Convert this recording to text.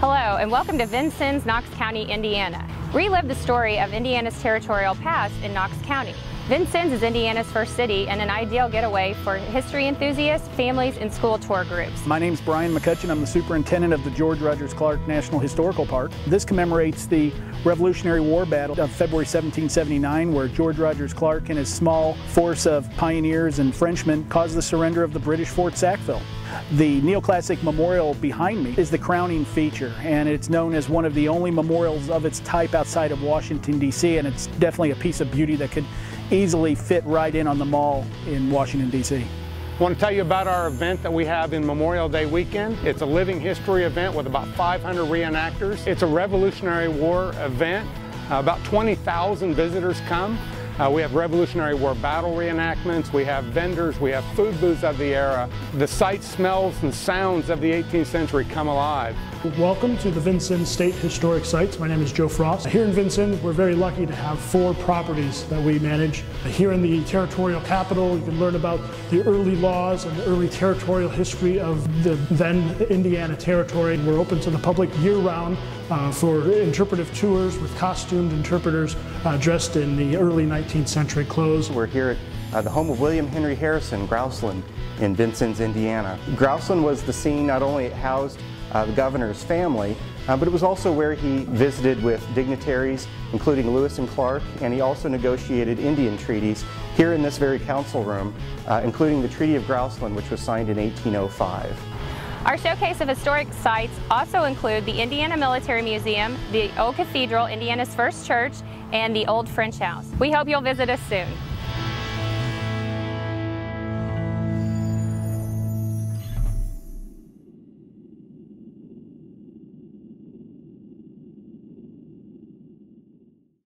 Hello and welcome to Vincennes, Knox County, Indiana. Relive the story of Indiana's territorial past in Knox County. Vincennes is Indiana's first city and an ideal getaway for history enthusiasts, families, and school tour groups. My name's Brian McCutcheon. I'm the superintendent of the George Rogers Clark National Historical Park. This commemorates the Revolutionary War battle of February 1779, where George Rogers Clark and his small force of pioneers and Frenchmen caused the surrender of the British Fort Sackville. The neoclassic memorial behind me is the crowning feature, and it's known as one of the only memorials of its type outside of Washington, D.C., and it's definitely a piece of beauty that could easily fit right in on the mall in Washington, D.C. I want to tell you about our event that we have in Memorial Day weekend. It's a living history event with about 500 reenactors. It's a Revolutionary War event. About 20,000 visitors come. We have Revolutionary War battle reenactments, we have vendors, we have food booths of the era. The sights, smells, and sounds of the 18th century come alive. Welcome to the Vincennes State Historic Sites. My name is Joe Frost. Here in Vincennes, we're very lucky to have 4 properties that we manage. Here in the territorial capital, you can learn about the early laws and the early territorial history of the then Indiana Territory. We're open to the public year-round for interpretive tours with costumed interpreters dressed in the early 19th century clothes. We're here at the home of William Henry Harrison, Grouseland, in Vincennes, Indiana. Grouseland was the scene not only it housed the governor's family, but it was also where he visited with dignitaries, including Lewis and Clark, and he also negotiated Indian treaties here in this very council room, including the Treaty of Grouseland, which was signed in 1805. Our showcase of historic sites also include the Indiana Military Museum, the Old Cathedral, Indiana's first church, and the Old French House. We hope you'll visit us soon.